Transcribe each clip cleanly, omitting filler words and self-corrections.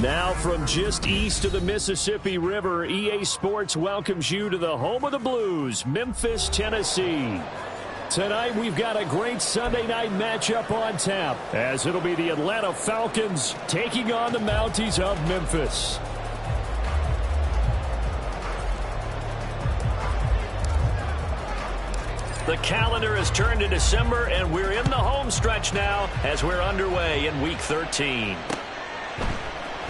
Now from just east of the Mississippi River, EA Sports welcomes you to the home of the Blues, Memphis, Tennessee. Tonight we've got a great Sunday night matchup on tap, as it'll be the Atlanta Falcons taking on the Mounties of Memphis. The calendar has turned to December, and we're in the home stretch now as we're underway in Week 13.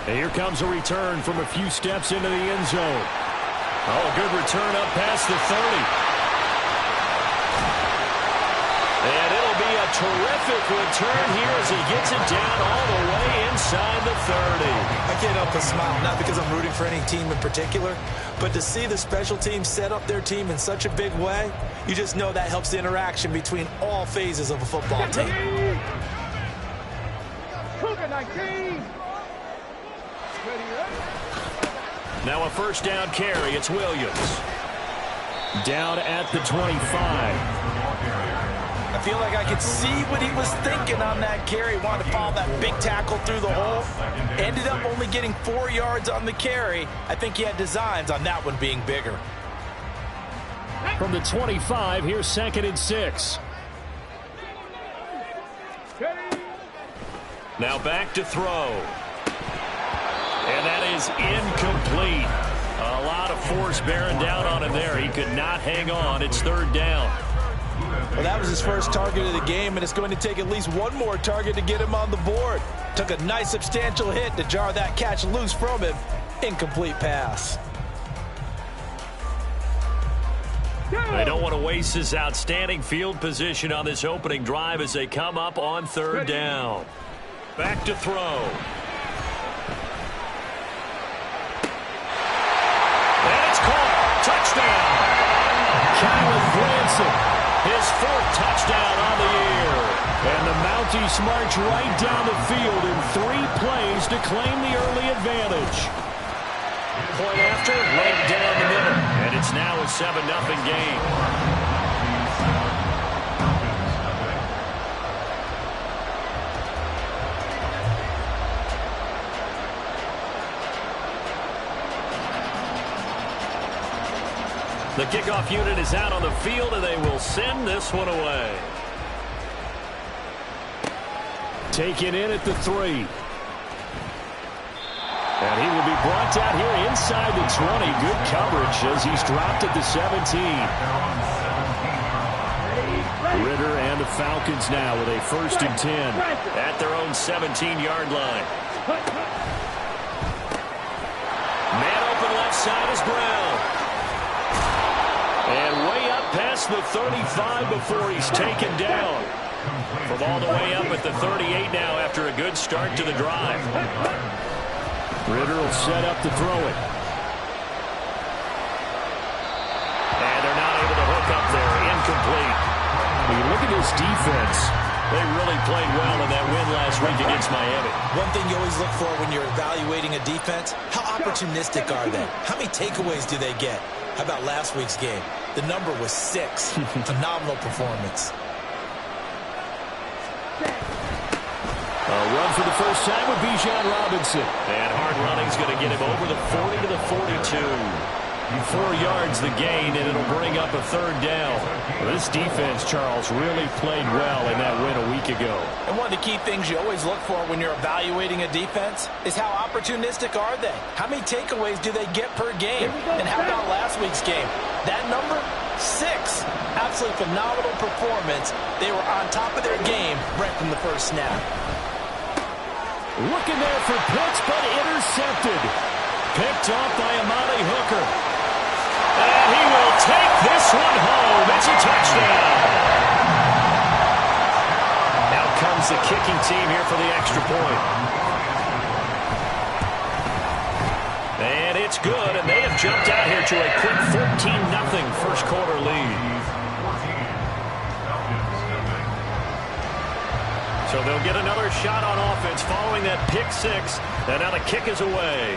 And here comes a return from a few steps into the end zone. Oh, good return up past the 30. And it'll be a terrific return here as he gets it down all the way inside the 30. I can't help but smile, not because I'm rooting for any team in particular, but to see the special teams set up their team in such a big way, you just know that helps the interaction between all phases of a football team. Cougar 19. Now a first down carry. It's Williams. Down at the 25. I feel like I could see what he was thinking on that carry. Wanted to follow that big tackle through the hole. Ended up only getting 4 yards on the carry. I think he had designs on that one being bigger. From the 25, here's 2nd and 6. Now back to throw. And that is incomplete. A lot of force bearing down on him there. He could not hang on. It's 3rd down. Well, that was his first target of the game, and it's going to take at least one more target to get him on the board. Took a nice substantial hit to jar that catch loose from him. Incomplete pass. They don't want to waste this outstanding field position on this opening drive as they come up on 3rd down. Back to throw. Touchdown! Kylan Granson, his 4th touchdown on the year. And the Mounties march right down the field in 3 plays to claim the early advantage. Point after, right down the middle. And it's now a 7-0 game. The kickoff unit is out on the field, and they will send this one away. Taken in at the 3. And he will be brought down here inside the 20. Good coverage as he's dropped at the 17. Ritter and the Falcons now with a 1st and 10 at their own 17-yard line. Man open left side is Brown. And way up past the 35 before he's taken down. From all the way up at the 38 now after a good start to the drive. Ritter will set up to throw it. And they're not able to hook up there. Incomplete. When you look at this defense, they really played well in that win last week against Miami. One thing you always look for when you're evaluating a defense, how opportunistic are they? How many takeaways do they get? How about last week's game? The number was 6. Phenomenal performance. A run for the first time with Bijan Robinson. And hard running's going to get him over the 40 to the 42. 4 yards the gain, and it'll bring up a 3rd down. Well, this defense, Charles, really played well in that win a week ago. And one of the key things you always look for when you're evaluating a defense is how opportunistic are they? How many takeaways do they get per game? And how about last week's game? That number, 6. Absolutely phenomenal performance. They were on top of their game right from the first snap. Looking there for Pitts, but intercepted. Picked off by Amani Hooker. And he will take this one home. It's a touchdown. Now comes the kicking team here for the extra point. And it's good, and they have jumped out here to a quick 14-0 first quarter lead. So they'll get another shot on offense following that pick 6. And now the kick is away.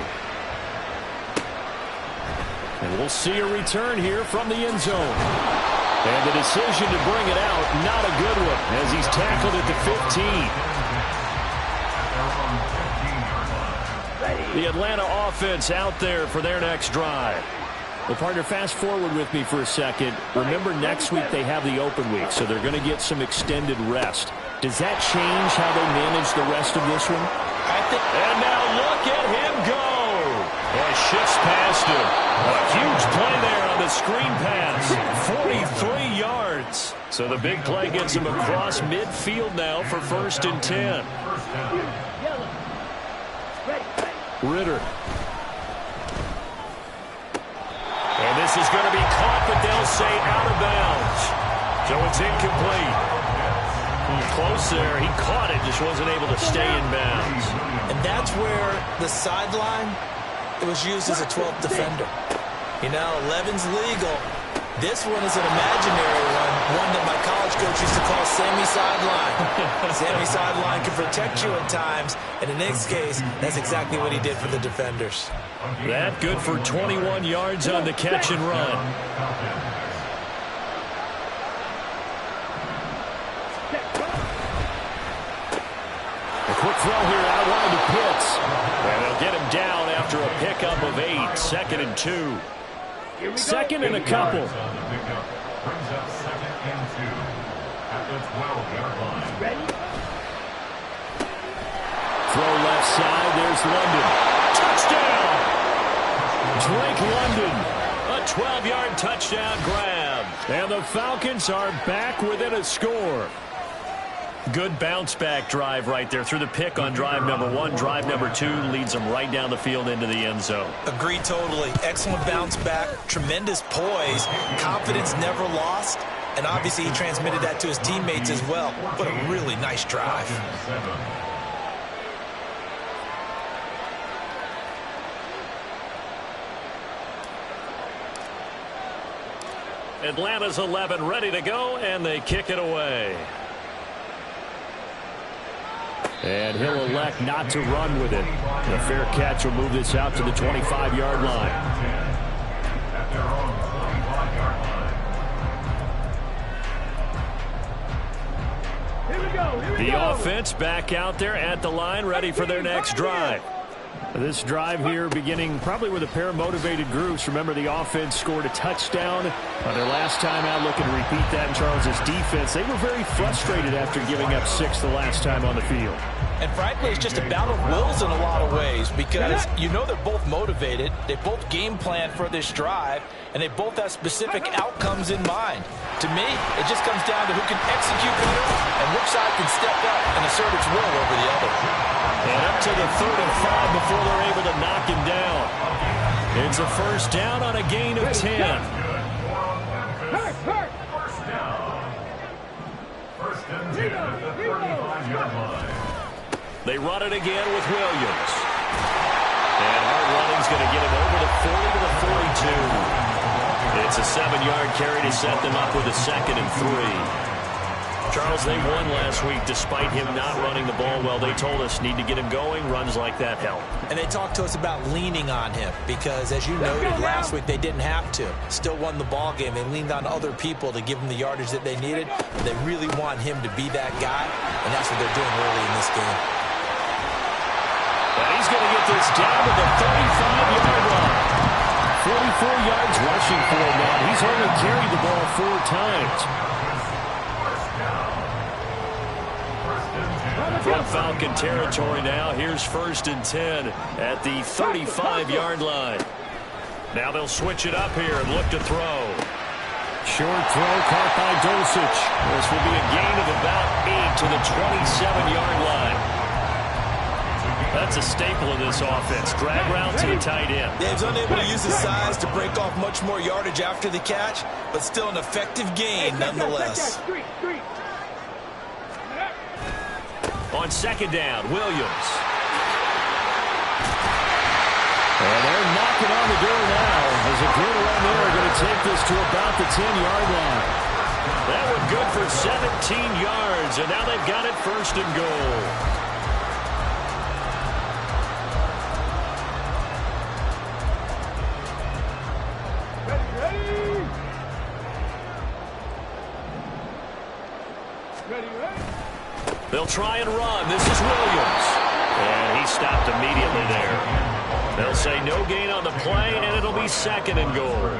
And we'll see a return here from the end zone. And the decision to bring it out, not a good one, as he's tackled at the 15. The Atlanta offense out there for their next drive. Well, partner, fast forward with me for a second. Remember, next week they have the open week, so they're going to get some extended rest. Does that change how they manage the rest of this one? And now look at him go. And shifts past him. A huge play there on the screen pass. 43 yards. So the big play gets him across midfield now for 1st and 10. Ritter. And this is going to be caught, but they'll say out of bounds. So it's incomplete. Close there. He caught it, just wasn't able to stay in bounds. And that's where the sideline, it was used as a 12th defender. You know, 11's legal. This one is an imaginary one that my college coach used to call Sammy Sideline. Sammy Sideline can protect you at times, and in this case, that's exactly what he did for the defenders. That good for 21 yards on the catch and run. A quick throw here out wide to Pitts. And they'll get him down after a pickup of 8. 2nd and 2. 2nd and a couple. Brings up 2nd and 2 at the 12-yard line. Ready? Throw left side. There's London. Touchdown! Drake London. A 12-yard touchdown grab. And the Falcons are back within a score. Good bounce-back drive right there through the pick on drive number 1. Drive number 2 leads them right down the field into the end zone. Agreed totally. Excellent bounce back. Tremendous poise. Confidence never lost. And obviously he transmitted that to his teammates as well. What a really nice drive. Atlanta's 11 ready to go, and they kick it away. And he'll elect not to run with it. A fair catch will move this out to the 25-yard line. The offense back out there at the line, ready for their next drive. This drive here beginning probably with a pair of motivated groups. Remember, the offense scored a touchdown on their last time out, looking to repeat that in Charles's defense. They were very frustrated after giving up 6 the last time on the field. And frankly, it's just a battle of wills in a lot of ways because you know they're both motivated. They both game plan for this drive, and they both have specific outcomes in mind. To me, it just comes down to who can execute better and which side can step up and assert its will over the other. And up to the 35 before they're able to knock him down. It's a first down on a gain of 10. First down. First and 10 at the 35-yard line. They run it again with Williams. And hard running's going to get him over the 40 to the 42. It's a 7-yard carry to set them up with a 2nd and 3. Charles, they won last week despite him not running the ball well. They told us need to get him going. Runs like that help. And they talked to us about leaning on him because, as you noted, last week they didn't have to. Still won the ball game. They leaned on other people to give them the yardage that they needed. But they really want him to be that guy, and that's what they're doing early in this game. And he's going to get this down to the 35-yard line. 44 yards rushing for him now. He's only carried the ball 4 times. From Falcon territory now. Here's 1st and 10 at the 35-yard line. Now they'll switch it up here and look to throw. Short throw caught by Dulcich. This will be a gain of about 8 to the 27-yard line. That's a staple of this offense. Drag route to the tight end. Yeah, he's unable to use his size to break off much more yardage after the catch, but still an effective gain nonetheless. On 2nd down, Williams. And they're knocking on the door now as a good run there are going to take this to about the 10-yard line. That was good for 17 yards, and now they've got it 1st and goal. They'll try and run. This is Williams. And he stopped immediately there. They'll say no gain on the play, and it'll be 2nd and goal.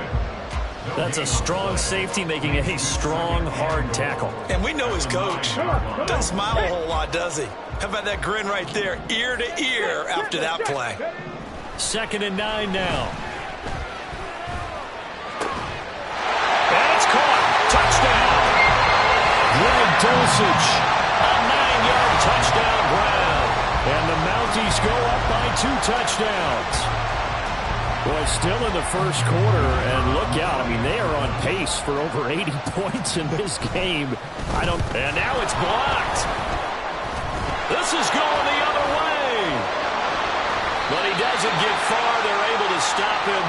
That's a strong safety making a strong, hard tackle. And we know his coach. Doesn't smile a whole lot, does he? How about that grin right there, ear to ear after that play? 2nd and 9 now. And it's caught. Touchdown. Greg Dulcich. A 9-yard touchdown ground. And the Mounties go up by 2 touchdowns. Boy, still in the first quarter, and look out. I mean, they are on pace for over 80 points in this game. And now it's blocked. This is going the other way. But he doesn't get far. They're able to stop him.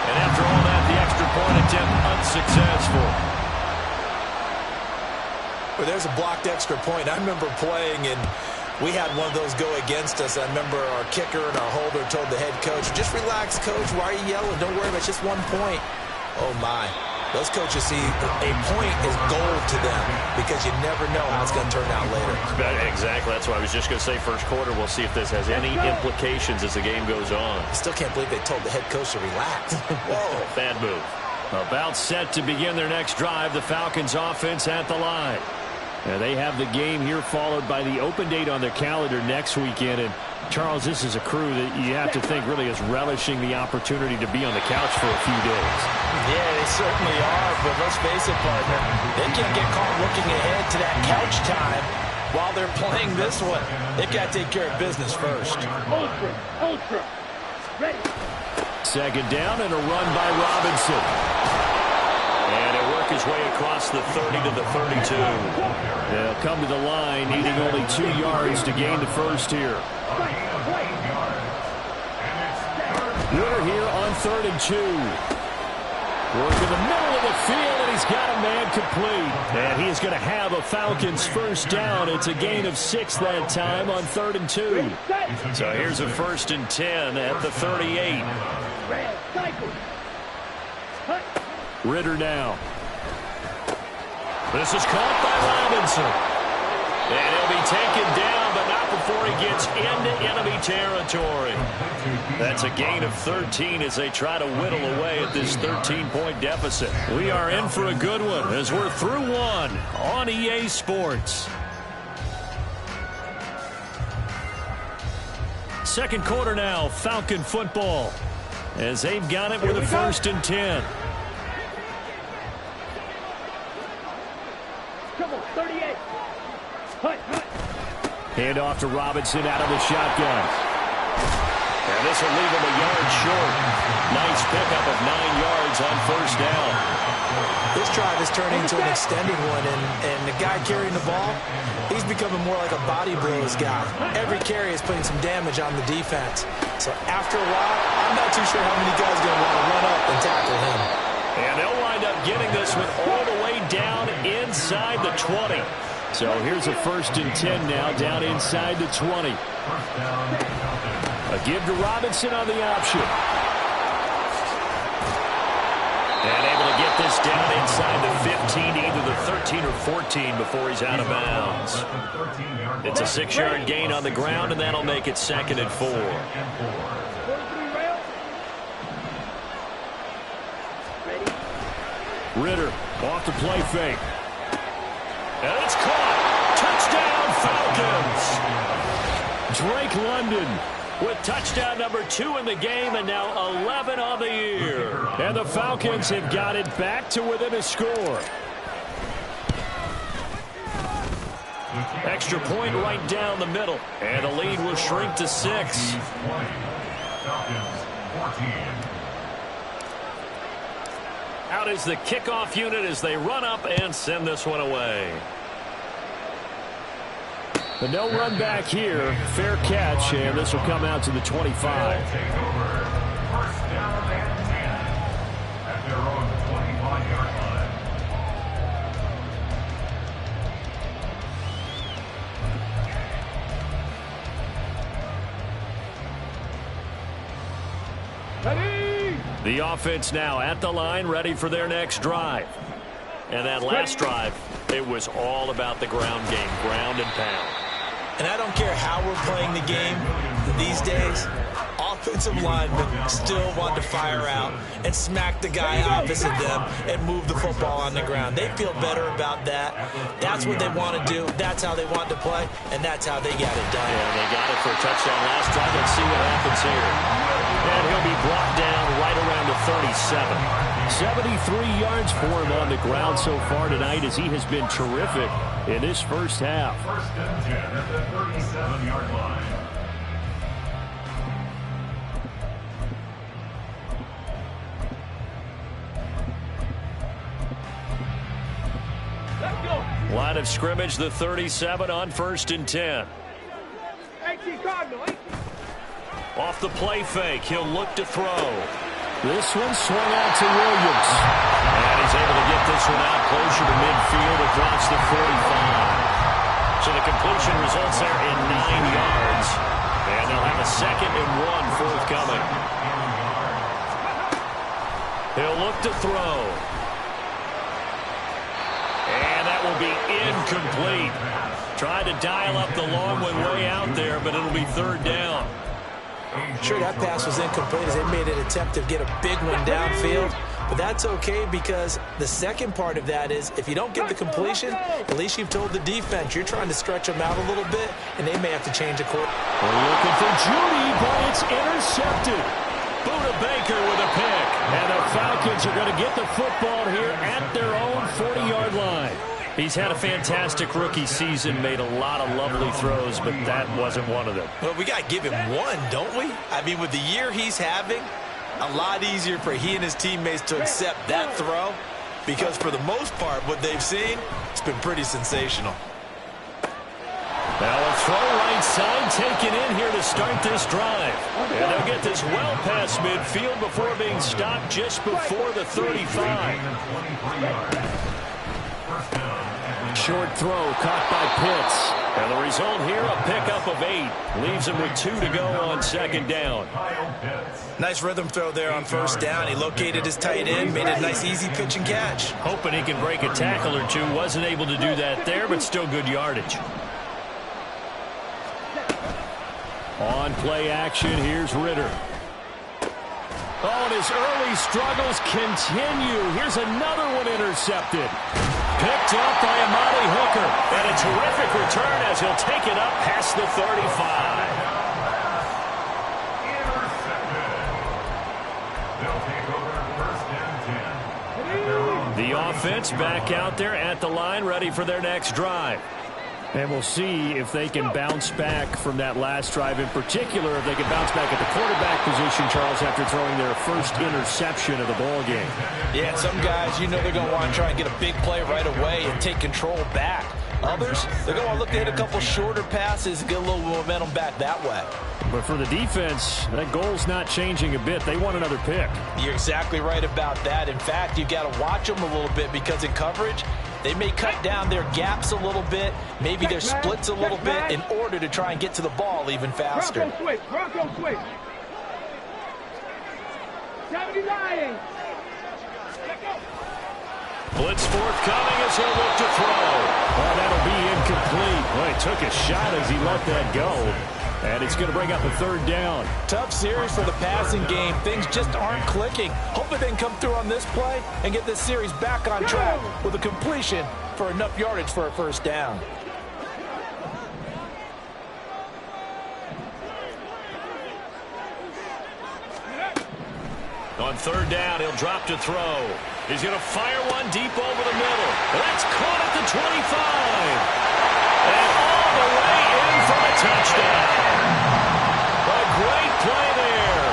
And after all that, the extra point attempt unsuccessful. Well, there's a blocked extra point. I remember playing, and we had one of those go against us. I remember our kicker and our holder told the head coach, just relax, coach. Why are you yelling? Don't worry about it. It's just 1 point. Oh, my. Those coaches see a point is gold to them because you never know how it's going to turn out later. Exactly. That's what I was just going to say. First quarter, we'll see if this has any implications as the game goes on. I still can't believe they told the head coach to relax. Whoa. Bad move. About set to begin their next drive, the Falcons offense at the line. Now they have the game here followed by the open date on their calendar next weekend. And Charles, this is a crew that you have to think really is relishing the opportunity to be on the couch for a few days. Yeah, they certainly are. But let's face it, partner, they can't get caught looking ahead to that couch time while they're playing this one. They've got to take care of business first. Ultra. Ready. 2nd down and a run by Robinson. And he'll work his way across the 30 to the 32. They'll come to the line, needing only 2 yards to gain the first here. Ritter here on 3rd and 2. Work in the middle of the field, and he's got a man complete. And he is going to have a Falcons first down. It's a gain of 6 that time on 3rd and 2. So here's a 1st and 10 at the 38. Ritter now. This is caught by Robinson. And he'll be taken down, but not before he gets into enemy territory. That's a gain of 13 as they try to whittle away at this 13-point deficit. We are in for a good one as we're through one on EA Sports. 2nd quarter now, Falcon football, as they've got it with a 1st and 10. Come on, 38. Hand off to Robinson out of the shotgun. And this will leave him a yard short. Nice pickup of 9 yards on 1st down. This drive is turning into an extended one, and the guy carrying the ball, he's becoming more like a body blows guy. Every carry is putting some damage on the defense. So after a while, I'm not too sure how many guys are going to want to run up and tackle him. And they'll wind up getting this one all the way down inside the 20. So here's a 1st and 10 now, down inside the 20. A give to Robinson on the option. And able to get this down inside the 15, either the 13 or 14 before he's out of bounds. It's a 6-yard gain on the ground, and that'll make it 2nd and 4. Ritter off the play fake. And it's caught. Touchdown, Falcons. Drake London with touchdown number 2 in the game, and now 11 on the year. And the Falcons have got it back to within a score. Extra point right down the middle, and the lead will shrink to 6. Out is the kickoff unit as they run up and send this one away. But no run back here. Fair catch, and this will come out to the 25. Take over. 1st down and 10 at their own 25-yard line. Ready. The offense now at the line, ready for their next drive. And that last drive, it was all about the ground game, ground and pound. And I don't care how we're playing the game these days, offensive linemen still want to fire out and smack the guy opposite them and move the football on the ground. They feel better about that. That's what they want to do. That's how they want to play, and that's how they got it done. Yeah, they got it for a touchdown last drive. Let's see what happens here. And he'll be brought down right around the 37. 73 yards for him on the ground so far tonight as he has been terrific in this first half. First and 10 at the 37-yard line. Line of scrimmage, the 37 on 1st and 10. Off the play fake, he'll look to throw. This one swung out to Williams. And he's able to get this one out closer to midfield across the 45. So the completion results there in 9 yards. And they'll have a 2nd and 1 forthcoming. He'll look to throw. And that will be incomplete. Tried to dial up the long one way out there, but it'll be 3rd down. Sure, that pass was incomplete as they made an attempt to get a big one downfield. But that's okay because the second part of that is if you don't get the completion, at least you've told the defense you're trying to stretch them out a little bit, and they may have to change a course. We're looking for Judy, but it's intercepted. Buda Baker with a pick. And the Falcons are going to get the football here at their own 40-yard line. He's had a fantastic rookie season, made a lot of lovely throws, but that wasn't one of them. Well, we got to give him one, don't we? I mean, with the year he's having, a lot easier for he and his teammates to accept that throw because for the most part, what they've seen, it's been pretty sensational. Now a throw right side taken in here to start this drive. And they'll get this well past midfield before being stopped just before the 35. Short throw caught by Pitts. And the result here, a pickup of 8. Leaves him with 2 to go on 2nd down. Nice rhythm throw there on 1st down. He located his tight end, made a nice easy pitch and catch. Hoping he can break a tackle or two. Wasn't able to do that there, but still good yardage. On play action, here's Ritter. Oh, and his early struggles continue. Here's another one intercepted. Picked up by Amari Hooker. And a terrific return as he'll take it up past the 35. The offense back out there at the line, ready for their next drive. And we'll see if they can bounce back from that last drive, in particular, if they can bounce back at the quarterback position, Charles, after throwing their first interception of the ball game. Yeah, some guys, you know they're going to want to try and get a big play right away and take control back. Others, they're going to look to hit a couple shorter passes and get a little momentum back that way. But for the defense, that goal's not changing a bit. They want another pick. You're exactly right about that. In fact, you've got to watch them a little bit because in coverage, they may cut down their gaps a little bit, maybe their splits a little bit in order to try and get to the ball even faster. Bronco switch. 79. Blitz forthcoming as he'll look to throw. Oh, that'll be incomplete. Well, he took a shot as he let that go. And it's going to bring up a 3rd down. Tough series for the passing game. Things just aren't clicking. Hopefully they can come through on this play and get this series back on track with a completion for enough yardage for a 1st down. On 3rd down, he'll drop to throw. He's going to fire one deep over the middle. That's caught at the 25. And all the way in for a touchdown. A great play there.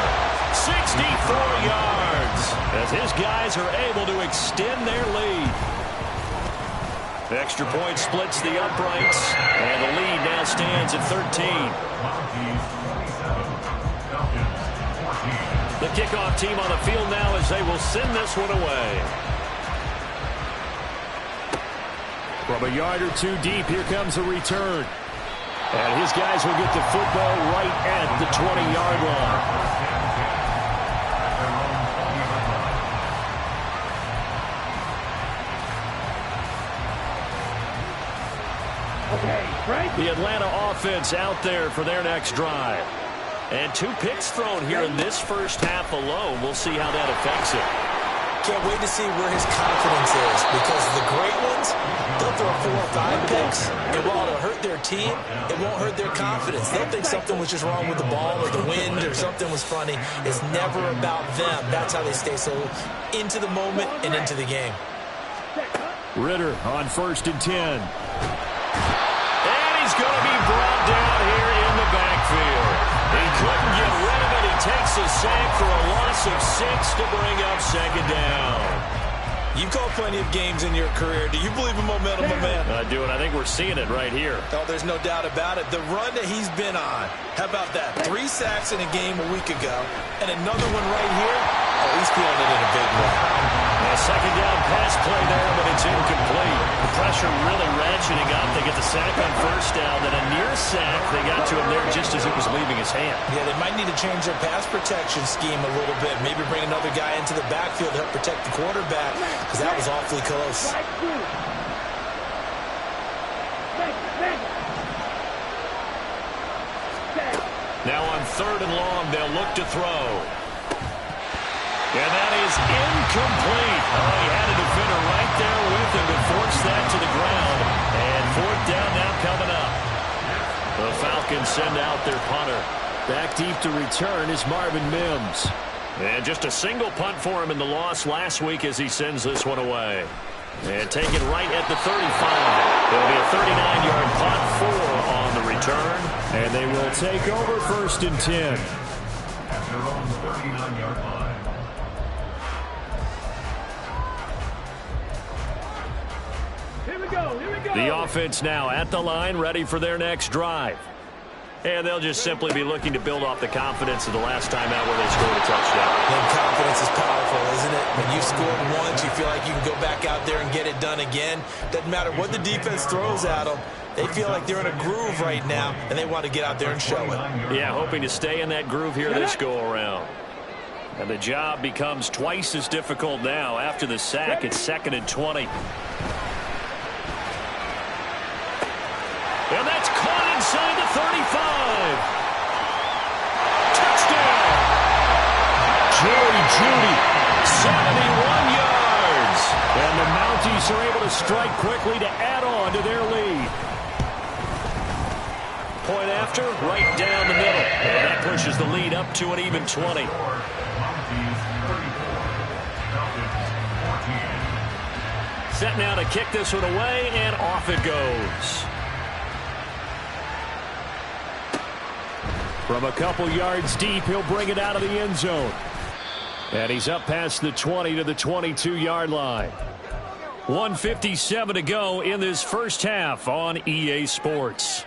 64 yards as his guys are able to extend their lead. Extra point splits the uprights. And the lead now stands at 13. The kickoff team on the field now as they will send this one away. From a yard or 2 deep, here comes a return. And his guys will get the football right at the 20-yard line. Okay, Frank. The Atlanta offense out there for their next drive. And 2 picks thrown here in this first half alone. We'll see how that affects it. Can't wait to see where his confidence is, because the great ones, they'll throw 4 or 5 picks, and while it'll hurt their team, it won't hurt their confidence. They'll think something was just wrong with the ball or the wind or something was funny. It's never about them. That's how they stay so into the moment and into the game. Ritter on 1st and 10. And he's going to be brought down here in the backfield. He couldn't get rid of it. He takes a sack for a loss of 6 to bring up 2nd down. You've called plenty of games in your career. Do you believe in momentum, my man? I do, and I think we're seeing it right here. Oh, there's no doubt about it. The run that he's been on. How about that? 3 sacks in a game a week ago, and another one right here. Oh, he's feeling it in a big way. A 2nd down pass play there, but it's incomplete. The pressure really ratcheting up. They get the sack on 1st down, then a near sack. They got to him there just as it was leaving his hand. Yeah, they might need to change their pass protection scheme a little bit. Maybe bring another guy into the backfield to help protect the quarterback, because that was awfully close. Now on 3rd and long, they'll look to throw. And that is incomplete. Oh, he had a defender right there with him to force that to the ground. And 4th down now coming up. The Falcons send out their punter. Back deep to return is Marvin Mims. And just a single punt for him in the loss last week as he sends this one away. And taken right at the 35. It'll be a 39-yard punt, 4 on the return. And they will take over 1st and 10. At their own 39-yard line. Here we go. The offense now at the line, ready for their next drive. And they'll just simply be looking to build off the confidence of the last time out where they scored a touchdown. And confidence is powerful, isn't it? When you've scored once, you feel like you can go back out there and get it done again. Doesn't matter what the defense throws at them. They feel like they're in a groove right now, and they want to get out there and show it. Yeah, hoping to stay in that groove here this go-around. And the job becomes twice as difficult now. After the sack, it's 2nd and 20. And that's caught inside the 35. Touchdown! Jerry Jeudy. 71 yards. And the Mounties are able to strike quickly to add on to their lead. Point after, right down the middle. And that pushes the lead up to an even 20. Set now to kick this one away, and off it goes. From a couple yards deep, he'll bring it out of the end zone. And he's up past the 20 to the 22-yard line. 1:57 to go in this first half on EA Sports.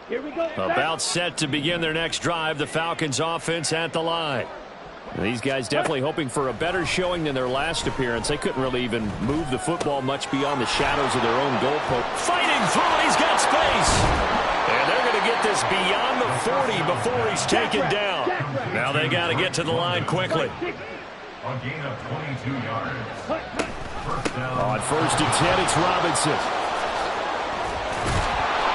Here we go. About set to begin their next drive, the Falcons offense at the line. And these guys definitely hoping for a better showing than their last appearance. They couldn't really even move the football much beyond the shadows of their own goalpost. Fighting through it, he's got space. And they're going to get this beyond the 40 before he's taken down. Now they got to get to the line quickly. A gain of 22 yards. First down. On 1st and 10, it's Robinson.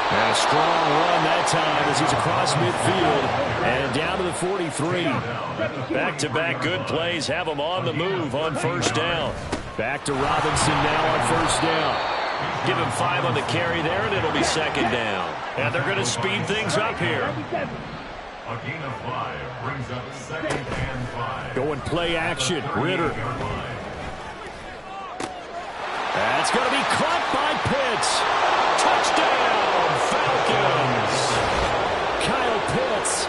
And a strong run that time as he's across midfield and down to the 43. Back-to-back good plays have him on the move on 1st down. Back to Robinson now on 1st down. Give him 5 on the carry there, and it'll be 2nd down. And they're going to speed things up here. A gain of 5 brings up 2nd and 5. Going play action. Ritter. That's going to be caught by Pitts. Touchdown, Falcons. Kyle Pitts.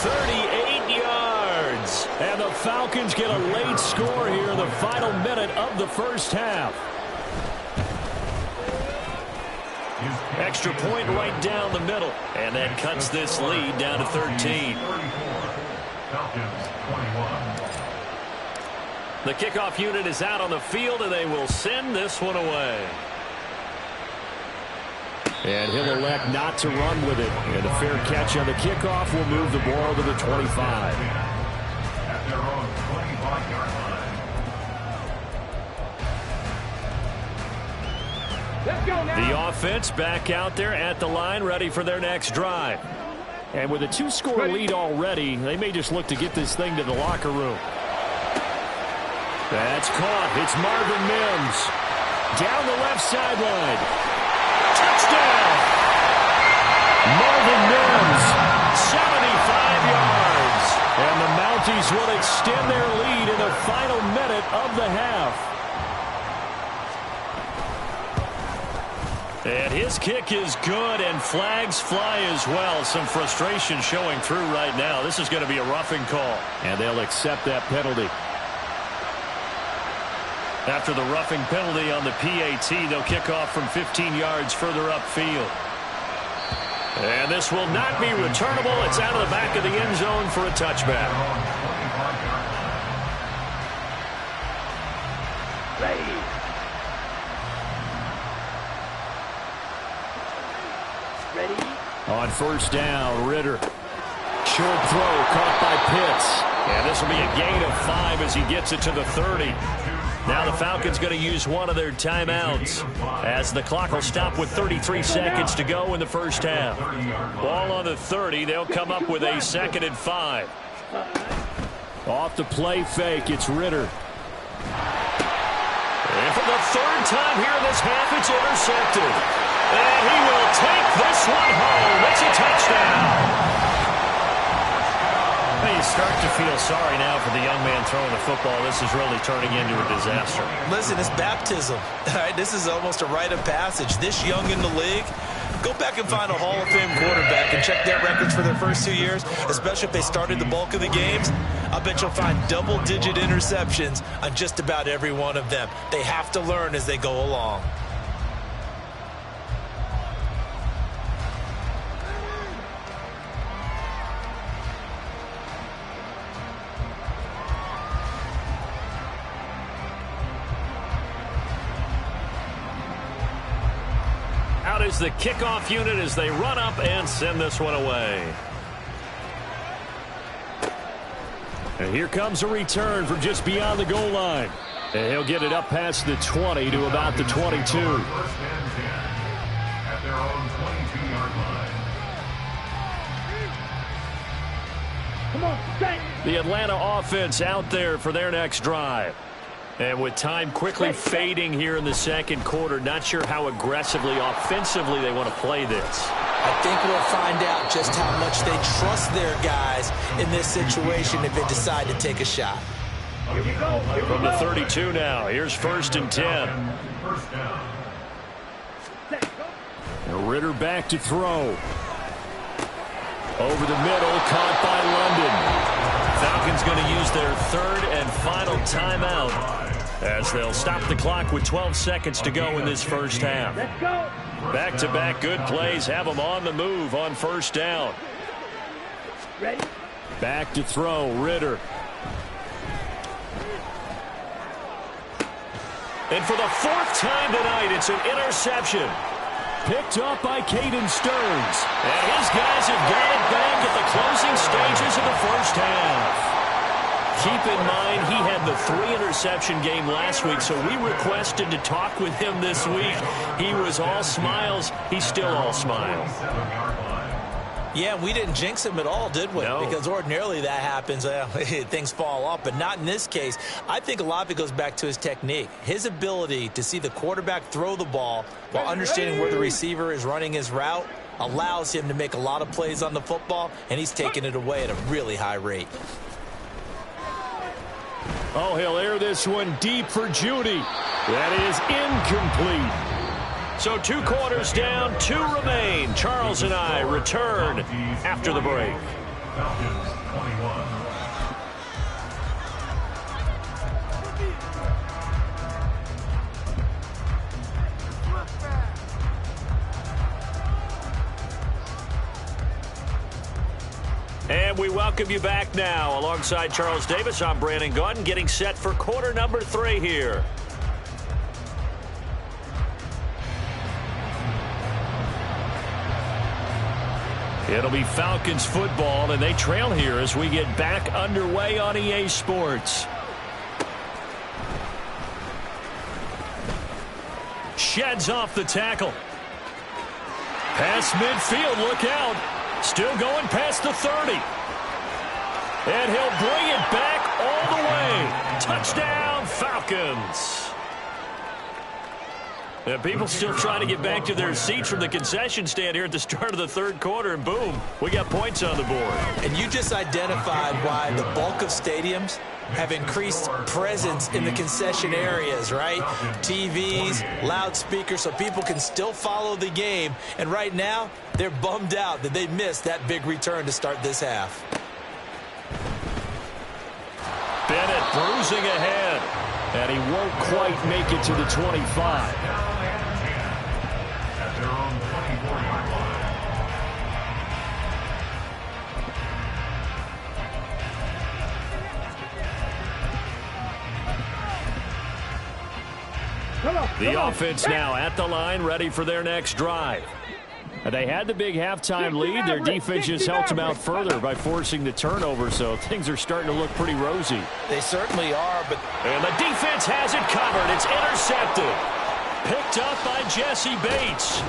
38 yards. And the Falcons get a late score here in the final minute of the first half. Extra point right down the middle. And that cuts this lead down to 13. Falcons 21. The kickoff unit is out on the field, and they will send this one away. And he'll elect not to run with it. And a fair catch on the kickoff will move the ball to the 25. At their own 25-yard line. Let's go now. The offense back out there at the line, ready for their next drive. And with a 2-score lead already, they may just look to get this thing to the locker room. That's caught. It's Marvin Mims. Down the left sideline. Touchdown! Marvin Mims, 75 yards. And the Mounties will extend their lead in the final minute of the half. And his kick is good, and flags fly as well. Some frustration showing through right now. This is going to be a roughing call. And they'll accept that penalty. After the roughing penalty on the PAT, they'll kick off from 15 yards further upfield. And this will not be returnable. It's out of the back of the end zone for a touchback. Ready? On first down, Ritter. Short throw caught by Pitts. And this will be a gain of 5 as he gets it to the 30. Now the Falcons going to use one of their timeouts as the clock will stop with 33 seconds to go in the first half. Ball on the 30. They'll come up with a 2nd and 5. Off the play fake, it's Ritter. And for the 3rd time here in this half, it's intercepted. And he will take this one home. It's a touchdown. You start to feel sorry now for the young man throwing the football. This is really turning into a disaster. Listen, it's baptism. All right, this is almost a rite of passage. This young in the league, go back and find a Hall of Fame quarterback and check their records for their first 2 years, especially if they started the bulk of the games. I bet you'll find double-digit interceptions on just about every one of them. They have to learn as they go along. Out is the kickoff unit as they run up and send this one away. And here comes a return from just beyond the goal line. And he'll get it up past the 20 to about the 22. First and 10 at their own 22-yard line. Come on, stay. The Atlanta offense out there for their next drive. And with time quickly fading here in the second quarter, not sure how aggressively, offensively they want to play this. I think we'll find out just how much they trust their guys in this situation if they decide to take a shot. Here we go. Here we From the go. 32 now, here's 1st and 10. First down. And Ritter back to throw. Over the middle, caught by London. Falcons going to use their 3rd and final timeout as they'll stop the clock with 12 seconds to go in this first half. Let's go. Back-to-back good plays have them on the move on first down. Ready? Back to throw, Ritter. And for the 4th time tonight, it's an interception. Picked up by Caden Stearns. And his guys have got it back at the closing stages of the first half. Keep in mind, he had the 3-interception game last week, so we requested to talk with him this week. He was all smiles. He's still all smiles. Yeah, we didn't jinx him at all, did we? No. Because ordinarily that happens, things fall off, but not in this case. I think a lot of it goes back to his technique. His ability to see the quarterback throw the ball while understanding where the receiver is running his route allows him to make a lot of plays on the football, and he's taking it away at a really high rate. Oh, he'll air this one deep for Judy. That is incomplete. So 2 quarters down, 2 remain. Charles and I return after the break. Falcons 21. And we welcome you back now. Alongside Charles Davis, I'm Brandon Gotw, getting set for quarter number 3 here. It'll be Falcons football, and they trail here as we get back underway on EA Sports. Sheds off the tackle. Pass midfield, look out. Still going past the 30. And he'll bring it back all the way. Touchdown, Falcons. And people still trying to get back to their seats from the concession stand here at the start of the third quarter, and boom, we got points on the board. And you just identified why the bulk of stadiums have increased presence in the concession areas, right? TVs, loudspeakers, so people can still follow the game. And right now, they're bummed out that they missed that big return to start this half. Bennett bruising ahead, and he won't quite make it to the 25. At their own 24-yard line. The offense now at the line, ready for their next drive. They had the big halftime lead. Their defense just helped them out further by forcing the turnover, so things are starting to look pretty rosy. They certainly are, but... And the defense has it covered. It's intercepted. Picked up by Jesse Bates.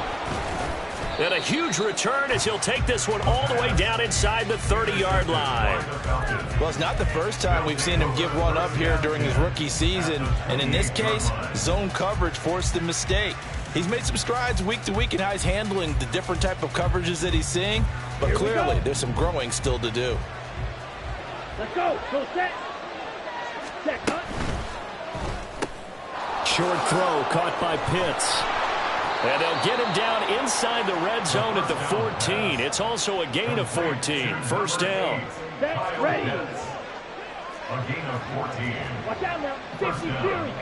And a huge return as he'll take this one all the way down inside the 30-yard line. Well, it's not the first time we've seen him give one up here during his rookie season. And in this case, zone coverage forced the mistake. He's made some strides week to week in how he's handling the different type of coverages that he's seeing. But clearly, there's some growing still to do. Let's go. Go set. Set, cut. Short throw caught by Pitts. And they'll get him down inside the red zone at the 14. It's also a gain of 14. First down. Set, ready. A gain of 14. Watch out now. 50 series.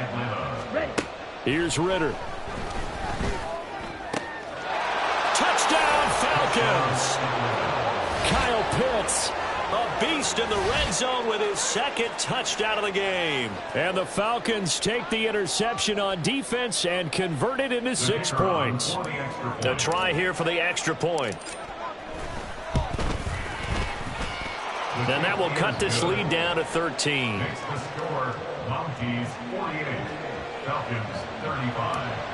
Ready. Here's Ritter. Touchdown, Falcons. Kyle Pitts, a beast in the red zone with his second touchdown of the game. And the Falcons take the interception on defense and convert it into 6 points. A try here for the extra point. And that will cut this lead down to 13. Makes the score Mounties 48, Falcons 35.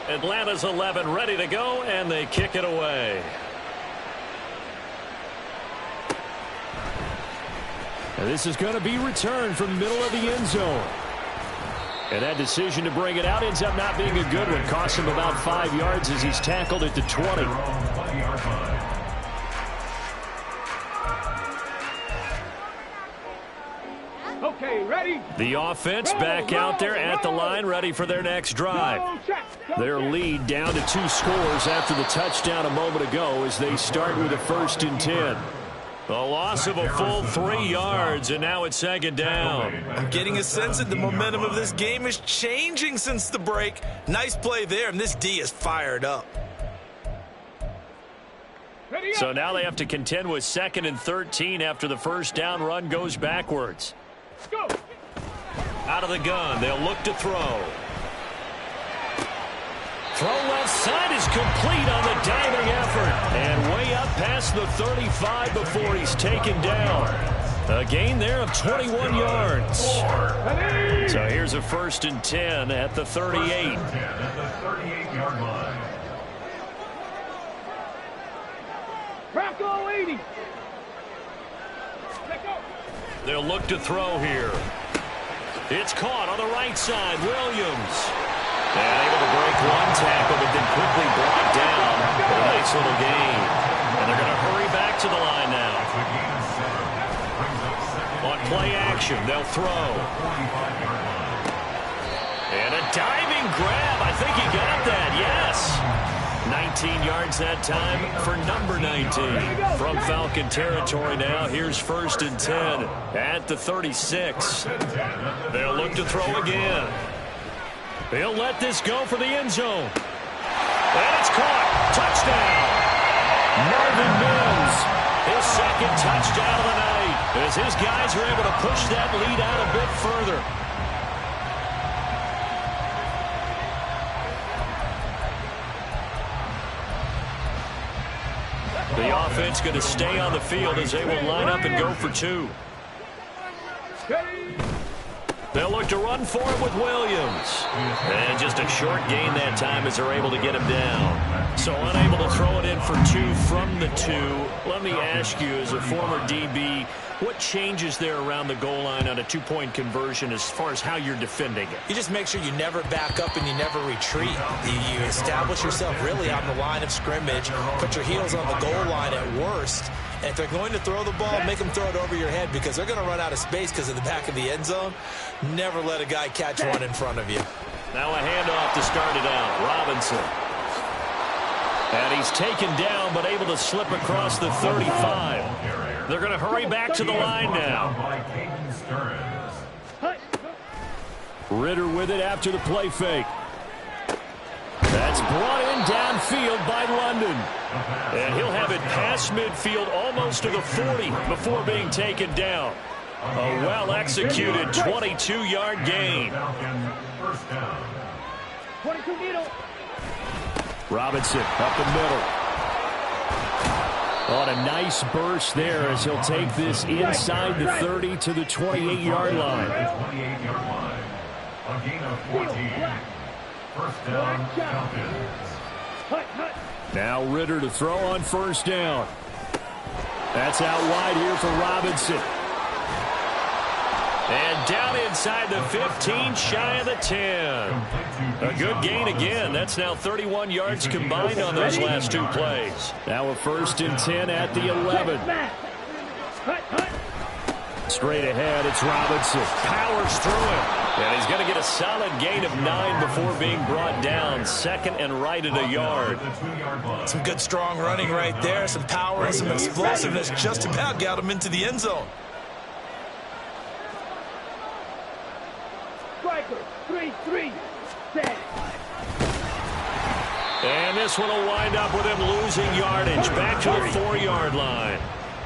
Atlanta's 11 ready to go, and they kick it away. And this is going to be returned from the middle of the end zone. And that decision to bring it out ends up not being a good one. Costs him about 5 yards as he's tackled at the 20. Okay, ready. The offense back out there at the line, ready for their next drive. Their lead down to 2 scores after the touchdown a moment ago as they start with a 1st and 10. A loss of a full 3 yards, and now it's second down. I'm getting a sense that the momentum of this game is changing since the break. Nice play there, and this D is fired up. So now they have to contend with 2nd and 13 after the first down run goes backwards. Go. Out of the gun, they'll look to throw. Throw left side is complete on the diving effort. And way up past the 35 before he's taken down. A gain there of 21 yards. So here's a 1st and 10 at the 38. At the 38-yard line. Bronco 80. Let go. They'll look to throw here. It's caught on the right side. Williams. And able to break one tackle, but then quickly brought down. But a nice little gain. And they're going to hurry back to the line now. On play action, they'll throw. And a diving grab. I think he got that, yes. 19 yards that time for number 19. From Falcon territory now, here's 1st and 10 at the 36. They'll look to throw again. They'll let this go for the end zone. And it's caught. Touchdown. Marvin Mims, his 2nd touchdown of the night, as his guys are able to push that lead out a bit further. The offense going to stay on the field as they will line up and go for 2. They'll look to run for it with Williams. And just a short gain that time as they're able to get him down. So unable to throw it in for 2 from the 2. Let me ask you, as a former DB, what changes there around the goal line on a 2-point conversion as far as how you're defending it? You just make sure you never back up and you never retreat. You establish yourself really on the line of scrimmage, put your heels on the goal line at worst. And if they're going to throw the ball, make them throw it over your head because they're going to run out of space because of the back of the end zone. Never let a guy catch one in front of you. Now a handoff to start it out. Robinson. And he's taken down but able to slip across the 35. They're going to hurry back to the line now. Ritter with it after the play fake. That's brought in downfield by London. And he'll have it past midfield almost to the 40 before being taken down. A well-executed 22-yard gain. 22 needle. Robinson up the middle. On a nice burst there as he'll take this inside the 30 to the 28-yard line. A gain of 14. First down, Falcons. Now Ritter to throw on first down. That's out wide here for Robinson. And down inside the 15, shy of the 10. A good gain again. That's now 31 yards combined on those last 2 plays. Now a 1st and 10 at the 11. Straight ahead, it's Robinson. Powers through it. And he's going to get a solid gain of 9 before being brought down. Second and right at a yard. Some good strong running right there. Some power and some explosiveness. Just about got him into the end zone. Striker, 3-3, set. And this one will wind up with him losing yardage. Back to the 4-yard line.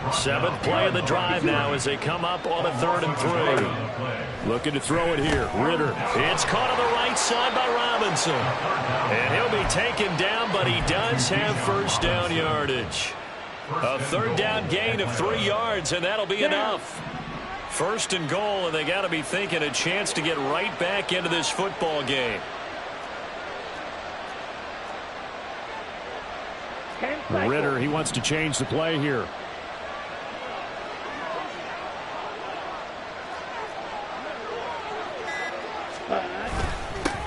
7th play of the drive now as they come up on a 3rd and 3. Looking to throw it here. Ritter. It's caught on the right side by Robinson. And he'll be taken down, but he does have first down yardage. A 3rd down gain of 3 yards, and that'll be enough. 1st and goal, and they got to be thinking a chance to get right back into this football game. Ritter, he wants to change the play here.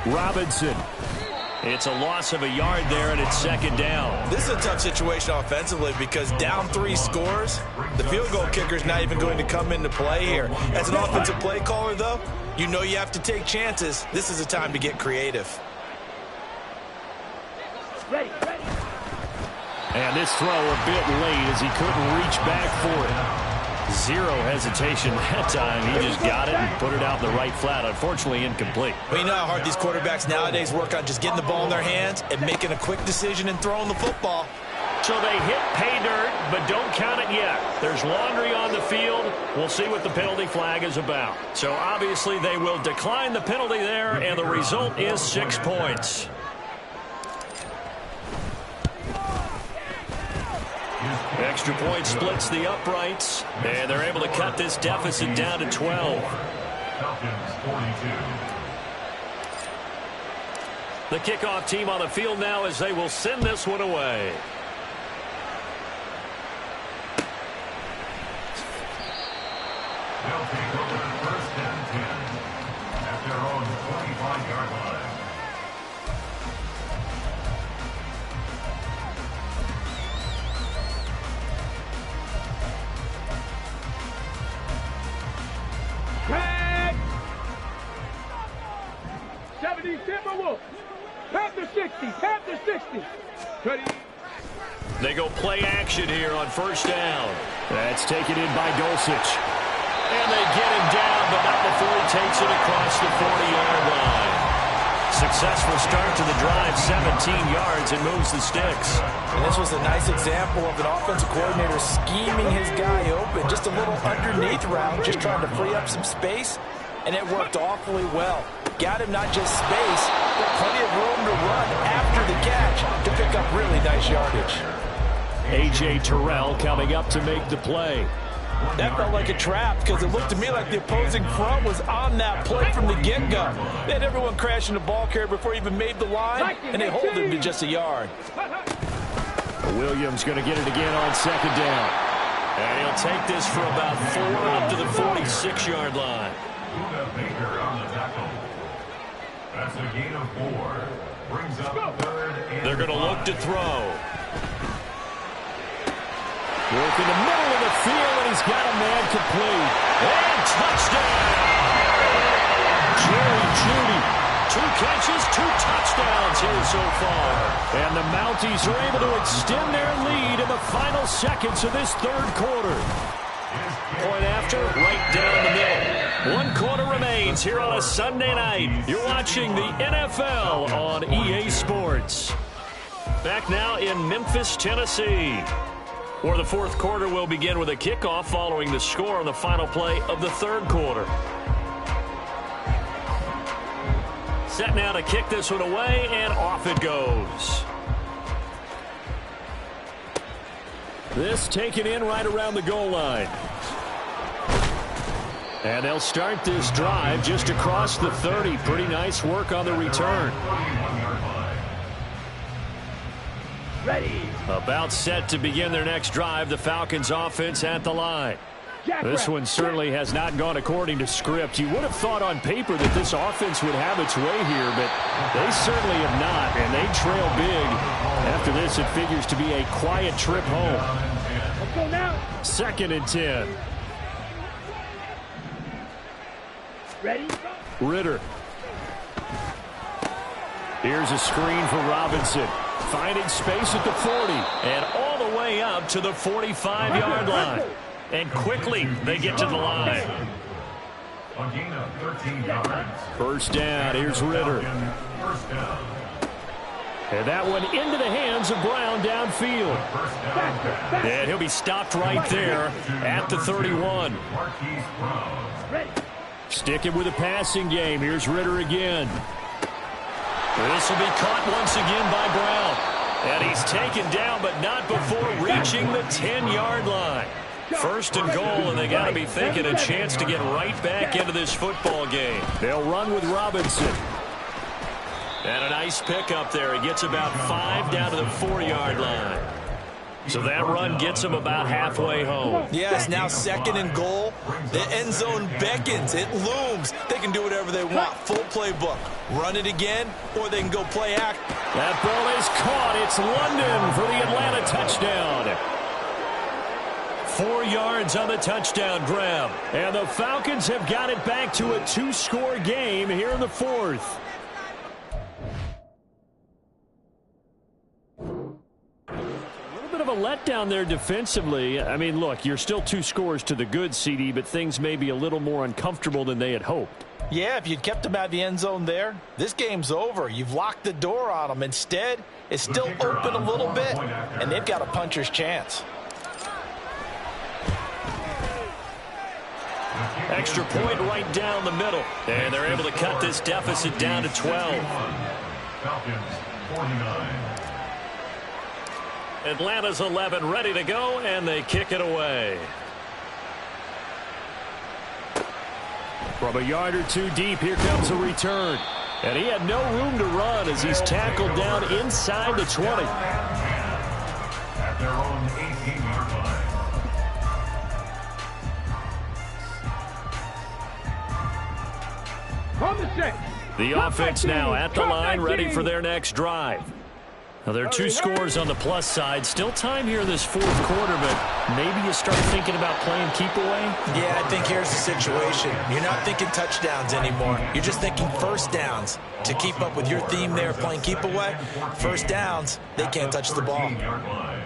Robinson. It's a loss of a yard there, and it's 2nd down. This is a tough situation offensively because down 3 scores, the field goal kicker is not even going to come into play here. As an offensive play caller, though, you know you have to take chances. This is a time to get creative. Ready. And this throw a bit late as he couldn't reach back for it. Zero hesitation that time. He just got it and put it out in the right flat. Unfortunately, incomplete. Well, you know how hard these quarterbacks nowadays work on just getting the ball in their hands and making a quick decision and throwing the football. So they hit pay dirt, but don't count it yet. There's laundry on the field. We'll see what the penalty flag is about. So obviously they will decline the penalty there, and the result is 6 points. Extra point splits the uprights, and they're able to cut this deficit down to 12. Falcons 42. The kickoff team on the field now as they will send this one away. They'll take over 1st and 10 at their own 25-yard line. Tag! 70 Timberwolves. Panther 60. Ready. They go play action here on 1st down. That's taken in by Dulcich. And they get him down, but not before he takes it across the 40-yard line. Successful start to the drive, 17 yards, and moves the sticks. And this was a nice example of an offensive coordinator scheming his guy open. Just a little underneath route, just trying to free up some space, and it worked awfully well. Got him not just space, but plenty of room to run after the catch to pick up really nice yardage. A.J. Terrell coming up to make the play. That felt like a trap because it looked to me like the opposing front was on that play from the get-go. They had everyone crashing the ball carrier before he even made the line, and they hold him to just a yard. Williams going to get it again on second down. And he'll take this for about 4 up to the 46-yard line. Baker on the tackle. That's a gain of 4. Brings up third and They're going to look to throw. Work in the middle of the field, and he's got a man complete. And touchdown! Jerry Jeudy. 2 catches, 2 touchdowns here so far. And the Mounties are able to extend their lead in the final seconds of this third quarter. Point after, right down the middle. 1 quarter remains here on a Sunday night. You're watching the NFL on EA Sports. Back now in Memphis, Tennessee, where the fourth quarter will begin with a kickoff following the score on the final play of the third quarter. Set now to kick this one away, and off it goes. This taken in right around the goal line. And they'll start this drive just across the 30. Pretty nice work on the return. Ready. About set to begin their next drive. The Falcons offense at the line. This one certainly has not gone according to script. You would have thought on paper that this offense would have its way here, but they certainly have not, and they trail big. After this, it figures to be a quiet trip home. Let's go now. 2nd and 10. Ready. Ritter. Here's a screen for Robinson. Finding space at the 40. And all the way up to the 45-yard line. And quickly, they get to the line. a gain of 13 yards. First down. Here's Ritter. First down. And that one into the hands of Brown downfield. And he'll be stopped right there at the 31. Sticking with the passing game. Here's Ritter again. This will be caught once again by Brown. And he's taken down, but not before reaching the 10-yard line. First and goal, and they got to be thinking a chance to get right back into this football game. They'll run with Robinson. And a nice pickup there. He gets about 5 down to the 4-yard line. So that run gets him about halfway home. Yeah, it's now 2nd and goal. The end zone beckons. It looms. They can do whatever they want. Full playbook. Run it again, or they can go play act. That ball is caught. It's London for the Atlanta touchdown. 4 yards on the touchdown grab. And the Falcons have got it back to a 2-score game here in the fourth. Of a letdown there defensively. I mean, look, you're still 2 scores to the good, CD, but things may be a little more uncomfortable than they had hoped. Yeah, if you'd kept them out of the end zone there, this game's over. You've locked the door on them. Instead, it's still open a little bit, and they've got a puncher's chance. Extra point right down the middle. And they're able to cut this deficit down to 12. Falcons 49. Atlanta's 11 ready to go, and they kick it away. From a yard or 2 deep, here comes a return. And he had no room to run as he's tackled down inside the 20. At their own 18-yard line. On the set. The offense now at the line, ready for their next drive. Now, there are 2 scores on the plus side. Still time here in this fourth quarter, but maybe you start thinking about playing keep away? Yeah, I think here's the situation. You're not thinking touchdowns anymore. You're just thinking first downs. To keep up with your theme there, playing keep away, first downs, they can't touch the ball. 14-yard line.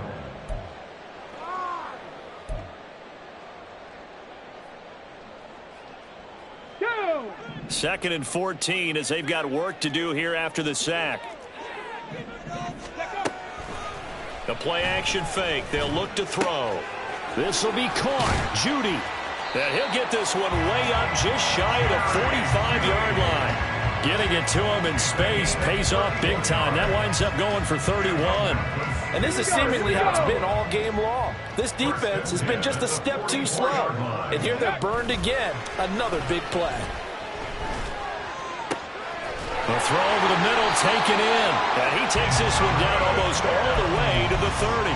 Go. 2nd and 14 as they've got work to do here after the sack. The play action fake. They'll look to throw. This will be caught. Jeudy. And he'll get this one way up just shy of the 45-yard line. Getting it to him in space pays off big time. That winds up going for 31. And this is seemingly how it's been all game long. This defense has been just a step too slow. And here they're burned again. Another big play. A throw over the middle, taken in. And he takes this one down almost all the way to the 30.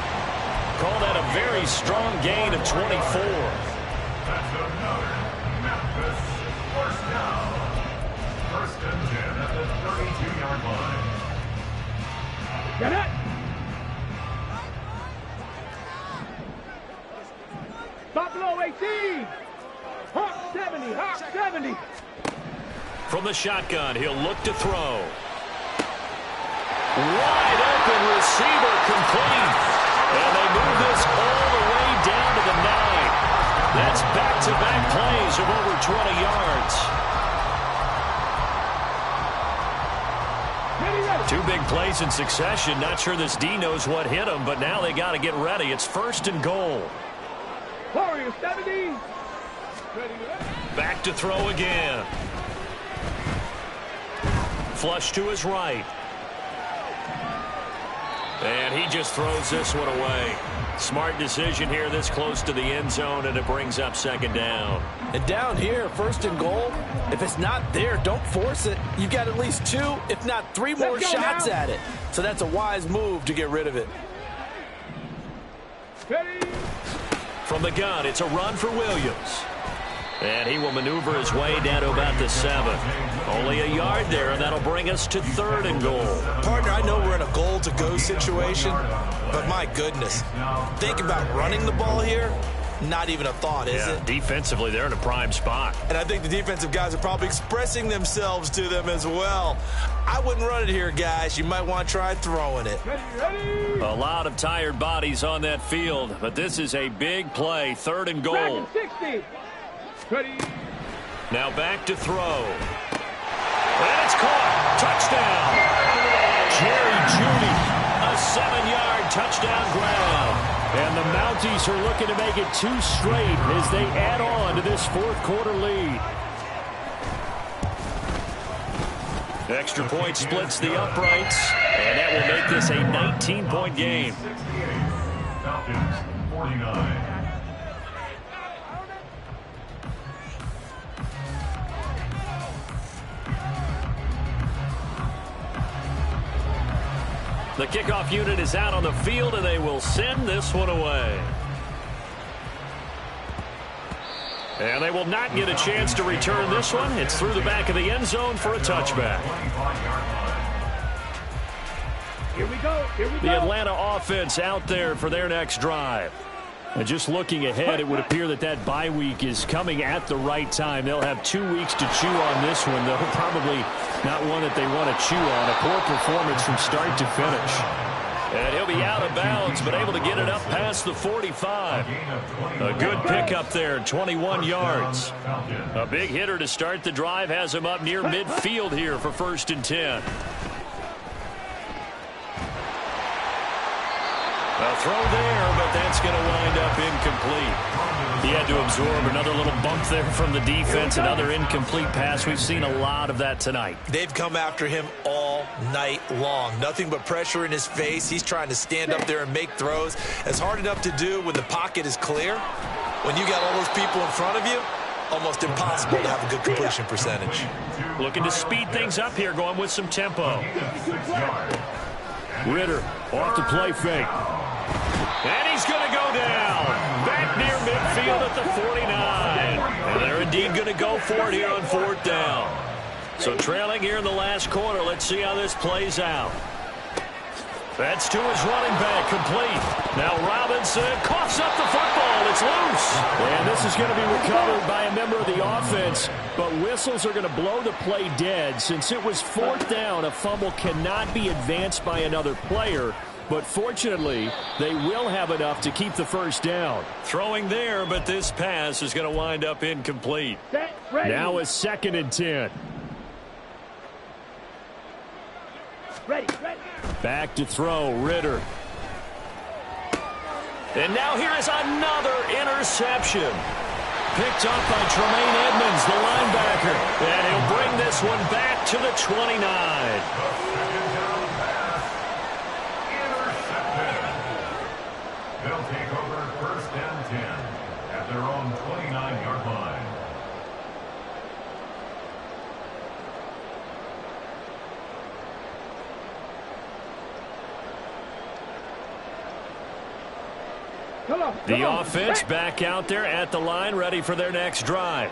Call that a very strong gain of 24. That's another Memphis first down. First and 10 at the 32-yard line. Get it! Buffalo 18! Hawk 70! Hawk 70! From the shotgun, he'll look to throw. Wide open receiver complete. And they move this all the way down to the 9. That's back-to-back plays of over 20 yards. Two big plays in succession. Not sure this D knows what hit him, but now they got to get ready. It's first and goal. Warrior 70! Back to throw again. Flush to his right. And he just throws this one away. Smart decision here this close to the end zone, and it brings up second down. And down here, first and goal, if it's not there, don't force it. You've got at least 2, if not 3 more shots at it. So that's a wise move to get rid of it. From the gun, it's a run for Williams. And he will maneuver his way down to about the 7. Only a yard there, and that'll bring us to third and goal. Partner, I know we're in a goal-to-go situation, but my goodness, think about running the ball here. Not even a thought, is it? Defensively, they're in a prime spot. And I think the defensive guys are probably expressing themselves to them as well. I wouldn't run it here, guys. You might want to try throwing it. A lot of tired bodies on that field, but this is a big play, third and goal. 60! Ready. Now back to throw. And it's caught. Touchdown. Jerry Jeudy, a 7-yard touchdown grab. And the Mounties are looking to make it 2 straight as they add on to this fourth-quarter lead. Extra point splits the uprights, and that will make this a 19-point game. 68. Falcons 49. The kickoff unit is out on the field, and they will send this one away. And they will not get a chance to return this one. It's through the back of the end zone for a touchback. Here we go. Here we go. The Atlanta offense out there for their next drive. And just looking ahead, it would appear that that bye week is coming at the right time. They'll have 2 weeks to chew on this one, though. Probably not one that they want to chew on. A poor performance from start to finish. And he'll be out of bounds, but able to get it up past the 45. A good pickup there, 21 yards. A big hitter to start the drive has him up near midfield here for first and 10. A throw there, but that's going to wind up incomplete. He had to absorb another little bump there from the defense, another incomplete pass. We've seen a lot of that tonight. They've come after him all night long. Nothing but pressure in his face. He's trying to stand up there and make throws. It's hard enough to do when the pocket is clear. When you got all those people in front of you, almost impossible to have a good completion percentage. Looking to speed things up here, going with some tempo. Ritter off the play fake. And he's going to go down. Back near midfield at the 49. And they're indeed going to go for it here on fourth down. So trailing here in the last quarter. Let's see how this plays out. That's to his running back, complete. Now Robinson coughs up the football. It's loose. And this is going to be recovered by a member of the offense. But whistles are going to blow the play dead. Since it was fourth down, a fumble cannot be advanced by another player. But fortunately, they will have enough to keep the first down. Throwing there, but this pass is going to wind up incomplete. Now a second and 10. Ready, ready. Back to throw, Ritter. And now here is another interception. picked off by Tremaine Edmonds, the linebacker. And he'll bring this one back to the 29. Second down pass. Intercepted. They'll take over first and 10 at their own 29-yard line. The offense back out there at the line, ready for their next drive.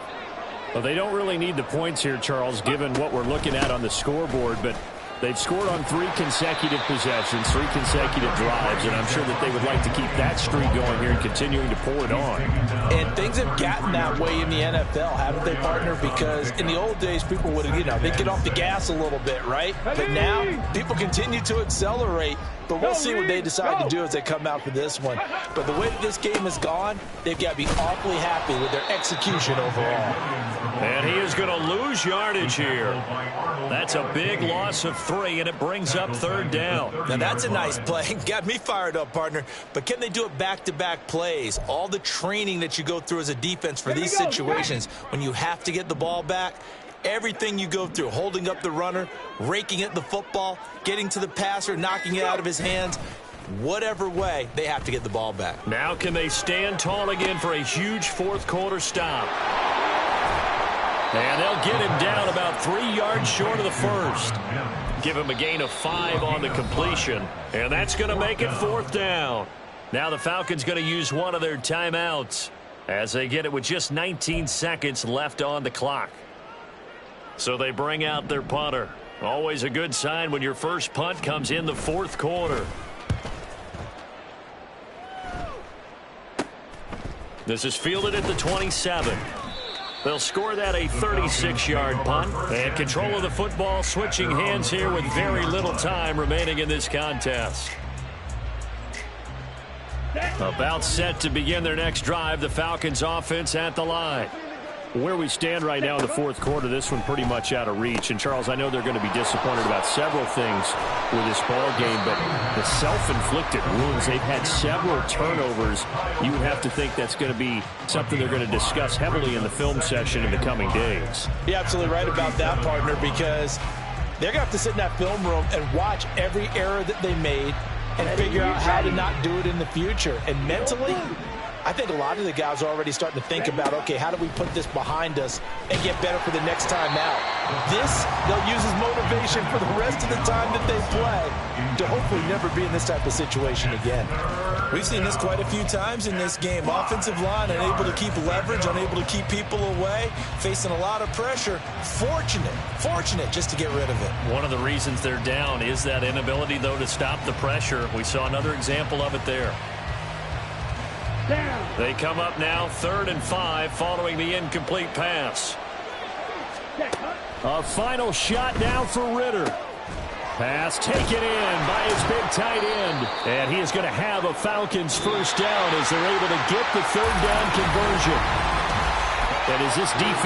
Well, they don't really need the points here, Charles, given what we're looking at on the scoreboard, but they've scored on 3 consecutive possessions, 3 consecutive drives, and I'm sure that they would like to keep that streak going here and continuing to pour it on. And things have gotten that way in the NFL, haven't they, partner? Because in the old days, people would, they'd get off the gas a little bit, right? But now, people continue to accelerate. But we'll see what they decide to do as they come out for this one. But the way that this game has gone, they've got to be awfully happy with their execution overall. And he is going to lose yardage here. That's a big loss of 3, and it brings up 3rd down. Now, that's a nice play. Got me fired up, partner. But can they do it back-to-back plays? All the training that you go through as a defense for these situations, when you have to get the ball back, everything you go through, holding up the runner, raking at the football, getting to the passer, knocking it out of his hands, whatever way, they have to get the ball back. Now can they stand tall again for a huge 4th quarter stop? And they'll get him down about 3 yards short of the first. Give him a gain of 5 on the completion, and that's going to make it 4th down. Now the Falcons going to use one of their timeouts as they get it with just 19 seconds left on the clock. So they bring out their punter. Always a good sign when your first punt comes in the 4th quarter. This is fielded at the 27. They'll score that a 36-yard punt. And control of the football switching hands here with very little time remaining in this contest. About set to begin their next drive, the Falcons offense at the line. Where we stand right now in the 4th quarter, this one pretty much out of reach. And, Charles, I know they're going to be disappointed about several things with this ball game, but the self-inflicted wounds, they've had several turnovers. You would have to think that's going to be something they're going to discuss heavily in the film session in the coming days. You're absolutely right about that, partner, because they're going to have to sit in that film room and watch every error that they made and figure out how to not do it in the future. And mentally, I think a lot of the guys are already starting to think about, okay, how do we put this behind us and get better for the next time out? This, they'll use as motivation for the rest of the time that they play to hopefully never be in this type of situation again. We've seen this quite a few times in this game. Offensive line unable to keep leverage, unable to keep people away, facing a lot of pressure. Fortunate just to get rid of it. One of the reasons they're down is that inability, though, to stop the pressure. We saw another example of it there. They come up now 3rd and 5 following the incomplete pass. A final shot now for Ritter. Pass taken in by his big tight end. And he is going to have a Falcons first down as they're able to get the 3rd down conversion. And as this defense